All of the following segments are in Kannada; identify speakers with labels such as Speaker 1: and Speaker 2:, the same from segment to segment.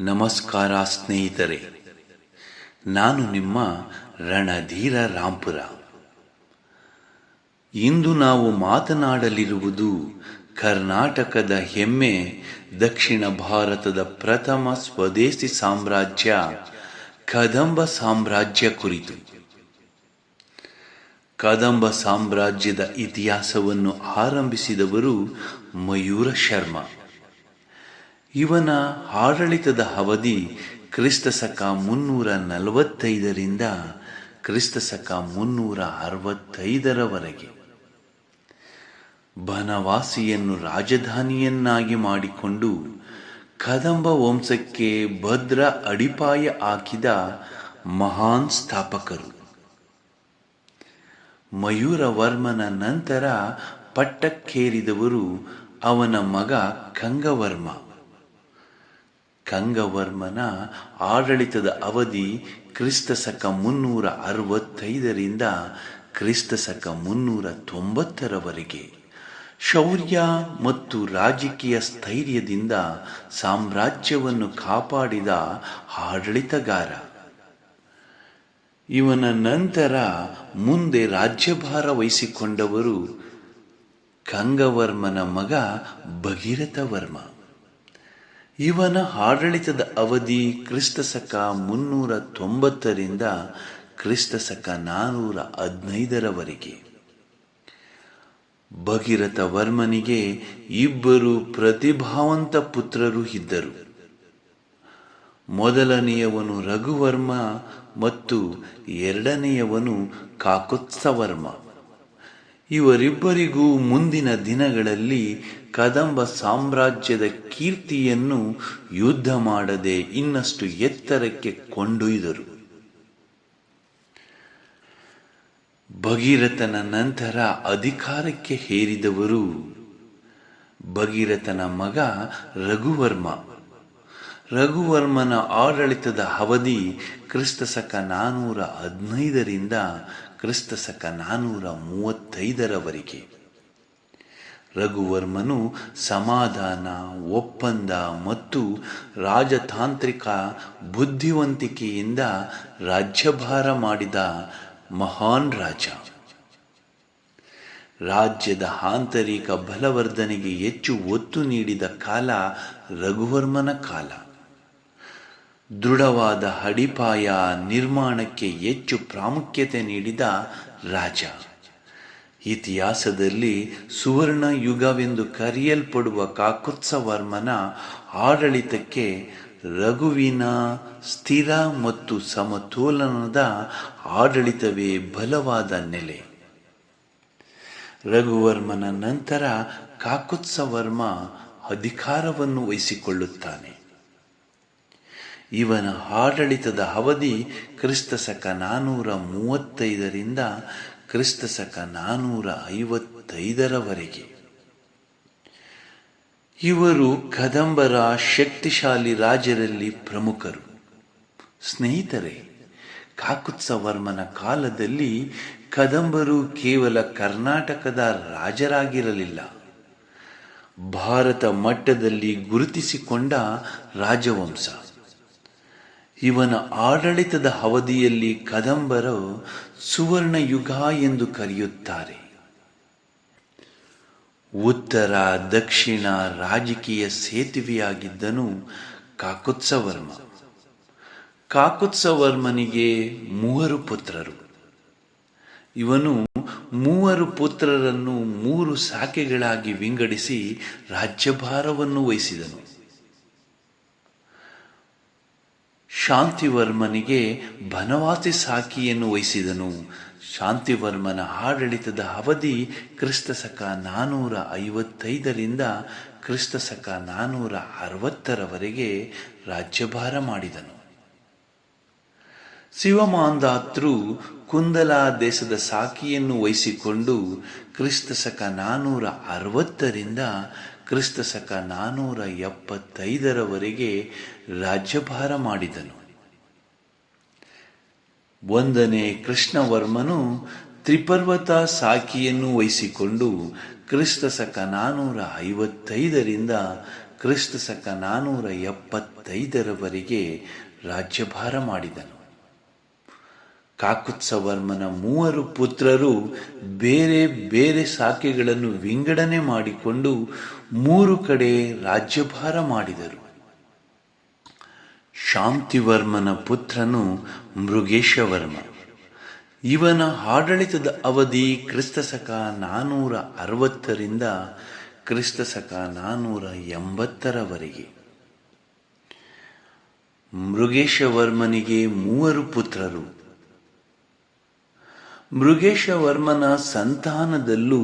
Speaker 1: ನಮಸ್ಕಾರ ಸ್ನೇಹಿತರೆ, ನಾನು ನಿಮ್ಮ ರಣಧೀರ ರಾಂಪುರ. ಇಂದು ನಾವು ಮಾತನಾಡಲಿರುವುದು ಕರ್ನಾಟಕದ ಹೆಮ್ಮೆ, ದಕ್ಷಿಣ ಭಾರತದ ಪ್ರಥಮ ಸ್ವದೇಶಿ ಸಾಮ್ರಾಜ್ಯ ಕದಂಬ ಸಾಮ್ರಾಜ್ಯ ಕುರಿತು. ಕದಂಬ ಸಾಮ್ರಾಜ್ಯದ ಇತಿಹಾಸವನ್ನು ಆರಂಭಿಸಿದವರು ಮಯೂರ ಶರ್ಮ. ಇವನ ಆಡಳಿತದ ಅವಧಿ ಕ್ರಿಸ್ತಶಕ 345ರಿಂದ ಕ್ರಿಸ್ತಶಕ 365ರವರೆಗೆ. ಬನವಾಸಿಯನ್ನು ರಾಜಧಾನಿಯನ್ನಾಗಿ ಮಾಡಿಕೊಂಡು ಕದಂಬ ವಂಶಕ್ಕೆ ಭದ್ರ ಅಡಿಪಾಯ ಹಾಕಿದ ಮಹಾನ್ ಸ್ಥಾಪಕರು. ಮಯೂರವರ್ಮನ ನಂತರ ಪಟ್ಟಕ್ಕೇರಿದವರು ಅವನ ಮಗ ಕಂಗವರ್ಮ. ಕಂಗವರ್ಮನ ಆಡಳಿತದ ಅವಧಿ ಕ್ರಿಸ್ತಶಕ 365ರಿಂದ ಕ್ರಿಸ್ತಶಕ 390ರವರೆಗೆ. ಶೌರ್ಯ ಮತ್ತು ರಾಜಕೀಯ ಸ್ಥೈರ್ಯದಿಂದ ಸಾಮ್ರಾಜ್ಯವನ್ನು ಕಾಪಾಡಿದ ಆಡಳಿತಗಾರ. ಇವನ ನಂತರ ಮುಂದೆ ರಾಜ್ಯಭಾರ ವಹಿಸಿಕೊಂಡವರು ಕಂಗವರ್ಮನ ಮಗ ಭಗೀರಥವರ್ಮ. ಇವನ ಆಡಳಿತದ ಅವಧಿ ಕ್ರಿಸ್ತಶಕ 390ರಿಂದ ಕ್ರಿಸ್ತಶಕ 415ರವರೆಗೆ. ಭಗೀರಥವರ್ಮನಿಗೆ ಇಬ್ಬರು ಪ್ರತಿಭಾವಂತ ಪುತ್ರರು ಇದ್ದರು. ಮೊದಲನೆಯವನು ರಘುವರ್ಮ ಮತ್ತು ಎರಡನೆಯವನು ಕಾಕುತ್ಸವರ್ಮ. ಇವರಿಬ್ಬರಿಗೂ ಮುಂದಿನ ದಿನಗಳಲ್ಲಿ ಕದಂಬ ಸಾಮ್ರಾಜ್ಯದ ಕೀರ್ತಿಯನ್ನು ಯುದ್ಧ ಮಾಡದೆ ಇನ್ನಷ್ಟು ಎತ್ತರಕ್ಕೆ ಕೊಂಡೊಯ್ದರು. ಭಗೀರಥನ ನಂತರ ಅಧಿಕಾರಕ್ಕೆ ಏರಿದವರು ಭಗೀರಥನ ಮಗ ರಘುವರ್ಮ. ರಘುವರ್ಮನ ಆಡಳಿತದ ಅವಧಿ ಕ್ರಿಸ್ತಶಕ 415ರಿಂದ ಕ್ರಿಸ್ತಶಕ 435ರವರೆಗೆ. ರಘುವರ್ಮನು ಸಮಾಧಾನ, ಒಪ್ಪಂದ ಮತ್ತು ರಾಜತಾಂತ್ರಿಕ ಬುದ್ಧಿವಂತಿಕೆಯಿಂದ ರಾಜ್ಯಭಾರ ಮಾಡಿದ ಮಹಾನ್ ರಾಜ. ರಾಜ್ಯದ ಆಂತರಿಕ ಬಲವರ್ಧನೆಗೆ ಹೆಚ್ಚು ಒತ್ತು ನೀಡಿದ ಕಾಲ ರಘುವರ್ಮನ ಕಾಲ. ದೃಢವಾದ ಅಡಿಪಾಯ ನಿರ್ಮಾಣಕ್ಕೆ ಹೆಚ್ಚು ಪ್ರಾಮುಖ್ಯತೆ ನೀಡಿದ ರಾಜ. ಇತಿಹಾಸದಲ್ಲಿ ಸುವರ್ಣ ಯುಗವೆಂದು ಕರೆಯಲ್ಪಡುವ ಕಾಕುತ್ಸವರ್ಮನ ಆಡಳಿತಕ್ಕೆ ರಘುವಿನ ಸ್ಥಿರ ಮತ್ತು ಸಮತೋಲನದ ಆಡಳಿತವೇ ಬಲವಾದ ನೆಲೆ. ರಘುವರ್ಮನ ನಂತರ ಕಾಕುತ್ಸವರ್ಮ ಅಧಿಕಾರವನ್ನು ವಹಿಸಿಕೊಳ್ಳುತ್ತಾನೆ. ಇವನ ಆಡಳಿತದ ಅವಧಿ ಕ್ರಿಸ್ತಶಕ 435ರಿಂದ ಕ್ರಿಸ್ತಶಕ 455ರವರೆಗೆ. ಇವರು ಕದಂಬರ ಶಕ್ತಿಶಾಲಿ ರಾಜರಲ್ಲಿ ಪ್ರಮುಖರು. ಸ್ನೇಹಿತರೆ, ಕಾಕುತ್ಸವರ್ಮನ ಕಾಲದಲ್ಲಿ ಕದಂಬರು ಕೇವಲ ಕರ್ನಾಟಕದ ರಾಜರಾಗಿರಲಿಲ್ಲ, ಭಾರತ ಮಟ್ಟದಲ್ಲಿ ಗುರುತಿಸಿಕೊಂಡ ರಾಜವಂಶ. ಇವನ ಆಡಳಿತದ ಅವಧಿಯಲ್ಲಿ ಕದಂಬರು ಸುವರ್ಣ ಯುಗ ಎಂದು ಕರೆಯುತ್ತಾರೆ. ಉತ್ತರ ದಕ್ಷಿಣ ರಾಜಕೀಯ ಸೇತುವೆಯಾಗಿದ್ದನು ಕಾಕುತ್ಸವರ್ಮ. ಕಾಕುತ್ಸವರ್ಮನಿಗೆ 3 ಪುತ್ರರು. ಇವನು 3 ಪುತ್ರರನ್ನು 3 ಶಾಖೆಗಳಾಗಿ ವಿಂಗಡಿಸಿ ರಾಜ್ಯಭಾರವನ್ನು ವಹಿಸಿದನು. ಶಾಂತಿವರ್ಮನಿಗೆ ಬನವಾಸಿ ಶಾಖೆಯನ್ನು ವಹಿಸಿದನು. ಶಾಂತಿವರ್ಮನ ಆಡಳಿತದ ಅವಧಿ ಕ್ರಿಸ್ತಶಕ 455ರಿಂದ ಕ್ರಿಸ್ತಶಕ 460ರವರೆಗೆ ರಾಜ್ಯಭಾರ ಮಾಡಿದನು. ಶಿವಮಾಂಧಾತೃ ಕುಂದಲ ದೇಶದ ಶಾಖೆಯನ್ನು ವಹಿಸಿಕೊಂಡು ಕ್ರಿಸ್ತಶಕ 460ರಿಂದ ಕ್ರಿಸ್ತಶಕ 475ರವರೆಗೆ ರಾಜ್ಯಭಾರ ಮಾಡಿದನು. 1ನೇ ಕೃಷ್ಣವರ್ಮನು ತ್ರಿಪರ್ವತ ಶಾಖೆಯನ್ನು ವಹಿಸಿಕೊಂಡು ಕ್ರಿಸ್ತಶಕ 455ರಿಂದ ಕ್ರಿಸ್ತ ಶಕ 475ರವರೆಗೆ ರಾಜ್ಯಭಾರ ಮಾಡಿದನು. ಕಾಕುತ್ಸವರ್ಮನ 3 ಪುತ್ರರು ಬೇರೆ ಬೇರೆ ಶಾಖೆಗಳನ್ನು ವಿಂಗಡಣೆ ಮಾಡಿಕೊಂಡು 3 ಕಡೆ ರಾಜ್ಯಭಾರ ಮಾಡಿದರು. ಶಾಂತಿವರ್ಮನ ಪುತ್ರನು ಮೃಗೇಶವರ್ಮ. ಇವನ ಆಡಳಿತದ ಅವಧಿ ಕ್ರಿಸ್ತ ಶಕ 460ರಿಂದ ಕ್ರಿಸ್ತ ಶಕ 480ರವರೆಗೆ. ಮೃಗೇಶವರ್ಮನಿಗೆ 3 ಪುತ್ರರು. ಮೃಗೇಶವರ್ಮನ ಸಂತಾನದಲ್ಲೂ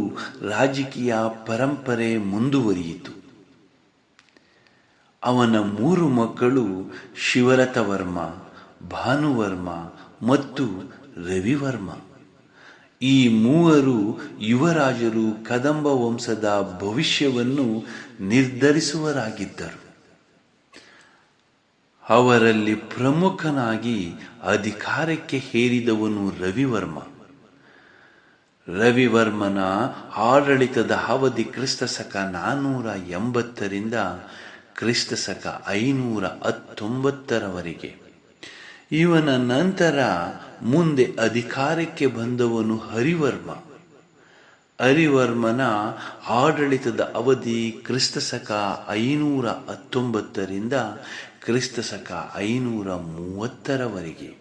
Speaker 1: ರಾಜಕೀಯ ಪರಂಪರೆ ಮುಂದುವರಿಯಿತು. ಅವನ 3 ಮಕ್ಕಳು ಶಿವರಥವರ್ಮ, ಭಾನುವರ್ಮ ಮತ್ತು ರವಿವರ್ಮ. ಈ 3 ಯುವರಾಜರು ಕದಂಬ ವಂಶದ ಭವಿಷ್ಯವನ್ನು ನಿರ್ಧರಿಸುವರಾಗಿದ್ದರು. ಅವರಲ್ಲಿ ಪ್ರಮುಖನಾಗಿ ಅಧಿಕಾರಕ್ಕೆ ಏರಿದವನು ರವಿವರ್ಮ. ರವಿವರ್ಮನ ಆಡಳಿತದ ಅವಧಿ ಕ್ರಿಸ್ತ ಶಕ 480ರಿಂದ ಕ್ರಿಸ್ತ ಶಕ 519ರವರೆಗೆ. ಇವನ ನಂತರ ಮುಂದೆ ಅಧಿಕಾರಕ್ಕೆ ಬಂದವನು ಹರಿವರ್ಮ. ಹರಿವರ್ಮನ ಆಡಳಿತದ ಅವಧಿ ಕ್ರಿಸ್ತ ಶಕ 519ರಿಂದ ಕ್ರಿಸ್ತ ಶಕ 530ರವರೆಗೆ.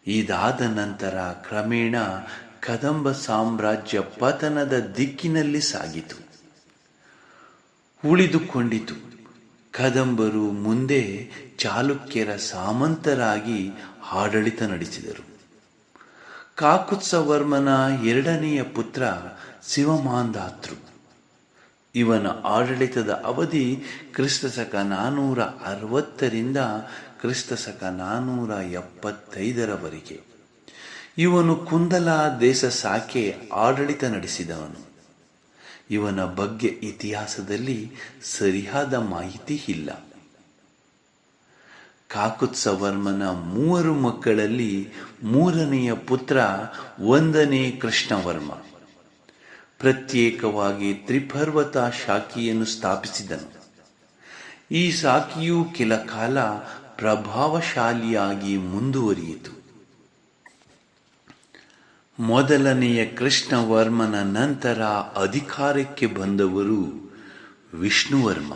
Speaker 1: ಇದಾದ ನಂತರ ಕ್ರಮೇಣ ಕದಂಬ ಸಾಮ್ರಾಜ್ಯ ಪತನದ ದಿಕ್ಕಿನಲ್ಲಿ ಸಾಗಿತು, ಉಳಿದುಕೊಂಡಿತು. ಕದಂಬರು ಮುಂದೆ ಚಾಲುಕ್ಯರ ಸಾಮಂತರಾಗಿ ಆಡಳಿತ ನಡೆಸಿದರು. ಕಾಕುತ್ಸವರ್ಮನ 2ನೆಯ ಪುತ್ರ ಶಿವಮಾಂಧಾತೃ. ಇವನ ಆಡಳಿತದ ಅವಧಿ ಕ್ರಿಸ್ತ ಶಕ 460ರಿಂದ ಕ್ರಿಸ್ತ ಶಕ 475ರವರೆಗೆ. ಇವನು ಕುಂದಲ ದೇಶ ಶಾಖೆ ಆಡಳಿತ ನಡೆಸಿದವನು. ಇವನ ಬಗ್ಗೆ ಇತಿಹಾಸದಲ್ಲಿ ಸರಿಯಾದ ಮಾಹಿತಿ ಇಲ್ಲ. ಕಾಕುತ್ಸವರ್ಮನ 3 ಮಕ್ಕಳಲ್ಲಿ 3ನೆಯ ಪುತ್ರ 1ನೇ ಕೃಷ್ಣವರ್ಮ ಪ್ರತ್ಯೇಕವಾಗಿ ತ್ರಿಪರ್ವತ ಶಾಖೆಯನ್ನು ಸ್ಥಾಪಿಸಿದನು. ಈ ಶಾಖೆಯು ಕೆಲ ಕಾಲ ಪ್ರಭಾವಶಾಲಿಯಾಗಿ ಮುಂದುವರಿಯಿತು. ಮೊದಲನೆಯ ಕೃಷ್ಣವರ್ಮನ ನಂತರ ಅಧಿಕಾರಕ್ಕೆ ಬಂದವರು ವಿಷ್ಣುವರ್ಮ.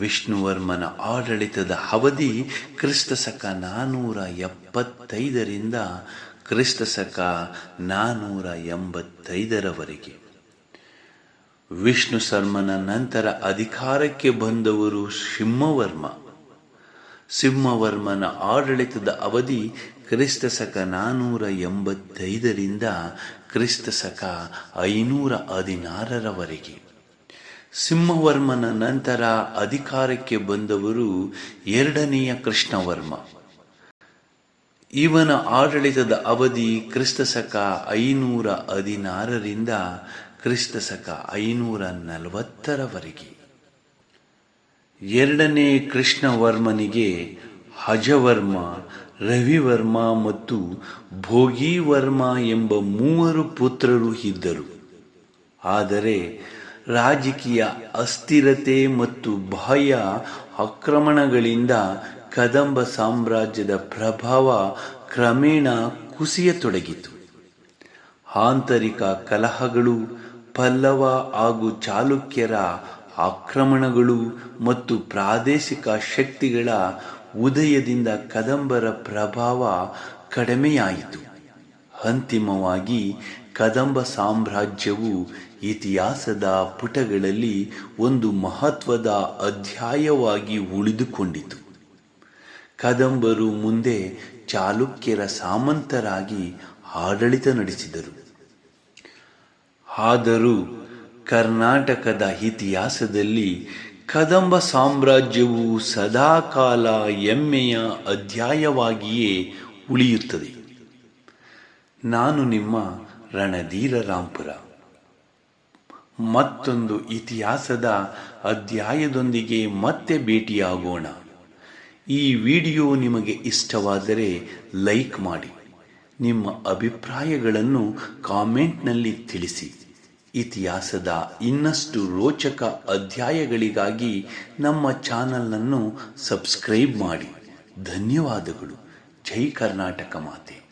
Speaker 1: ವಿಷ್ಣುವರ್ಮನ ಆಡಳಿತದ ಅವಧಿ ಕ್ರಿಸ್ತ ಶಕ 475ರಿಂದ ಕ್ರಿಸ್ತ ಶಕ 485ರವರೆಗೆ. ವಿಷ್ಣು ಶರ್ಮನ ನಂತರ ಅಧಿಕಾರಕ್ಕೆ ಬಂದವರು ಸಿಂಹವರ್ಮ. ಸಿಂಹವರ್ಮನ ಆಡಳಿತದ ಅವಧಿ ಕ್ರಿಸ್ತ ಶಕ 485ರಿಂದ ಕ್ರಿಸ್ತ ಶಕ 516ರವರೆಗೆ. ಸಿಂಹವರ್ಮನ ನಂತರ ಅಧಿಕಾರಕ್ಕೆ ಬಂದವರು 2ನೆಯ ಕೃಷ್ಣವರ್ಮ. ಇವನ ಆಡಳಿತದ ಅವಧಿ ಕ್ರಿಸ್ತ ಶಕ 516ರಿಂದ ಕ್ರಿಸ್ತ ಶಕ 540ರವರೆಗೆ. 2ನೇ ಕೃಷ್ಣವರ್ಮನಿಗೆ ಅಜವರ್ಮ, ರವಿವರ್ಮ ಮತ್ತು ಭೋಗಿವರ್ಮ ಎಂಬ 3 ಪುತ್ರರು ಇದ್ದರು. ಆದರೆ ರಾಜಕೀಯ ಅಸ್ಥಿರತೆ ಮತ್ತು ಬಾಹ್ಯ ಆಕ್ರಮಣಗಳಿಂದ ಕದಂಬ ಸಾಮ್ರಾಜ್ಯದ ಪ್ರಭಾವ ಕ್ರಮೇಣ ಕುಸಿಯತೊಡಗಿತು. ಆಂತರಿಕ ಕಲಹಗಳು, ಪಲ್ಲವ ಹಾಗೂ ಚಾಲುಕ್ಯರ ಆಕ್ರಮಣಗಳು ಮತ್ತು ಪ್ರಾದೇಶಿಕ ಶಕ್ತಿಗಳ ಉದಯದಿಂದ ಕದಂಬರ ಪ್ರಭಾವ ಕಡಿಮೆಯಾಯಿತು. ಅಂತಿಮವಾಗಿ ಕದಂಬ ಸಾಮ್ರಾಜ್ಯವು ಇತಿಹಾಸದ ಪುಟಗಳಲ್ಲಿ ಒಂದು ಮಹತ್ವದ ಅಧ್ಯಾಯವಾಗಿ ಉಳಿದುಕೊಂಡಿತು. ಕದಂಬರು ಮುಂದೆ ಚಾಲುಕ್ಯರ ಸಾಮಂತರಾಗಿ ಆಡಳಿತ ನಡೆಸಿದರು. ಆದರೂ ಕರ್ನಾಟಕದ ಇತಿಹಾಸದಲ್ಲಿ ಕದಂಬ ಸಾಮ್ರಾಜ್ಯವು ಸದಾಕಾಲ ಹೆಮ್ಮೆಯ ಅಧ್ಯಾಯವಾಗಿಯೇ ಉಳಿಯುತ್ತದೆ. ನಾನು ನಿಮ್ಮ ರಣಧೀರ ರಾಂಪುರ. ಮತ್ತೊಂದು ಇತಿಹಾಸದ ಅಧ್ಯಾಯದೊಂದಿಗೆ ಮತ್ತೆ ಭೇಟಿಯಾಗೋಣ. ಈ ವಿಡಿಯೋ ನಿಮಗೆ ಇಷ್ಟವಾದರೆ ಲೈಕ್ ಮಾಡಿ, ನಿಮ್ಮ ಅಭಿಪ್ರಾಯಗಳನ್ನು ಕಾಮೆಂಟ್ನಲ್ಲಿ ತಿಳಿಸಿ. ಇತಿಹಾಸದ ಇನ್ನಷ್ಟು ರೋಚಕ ಅಧ್ಯಾಯಗಳಿಗಾಗಿ ನಮ್ಮ ಚಾನಲನ್ನು ಸಬ್ಸ್ಕ್ರೈಬ್ ಮಾಡಿ. ಧನ್ಯವಾದಗಳು. ಜೈ ಕರ್ನಾಟಕ ಮಾತೆ.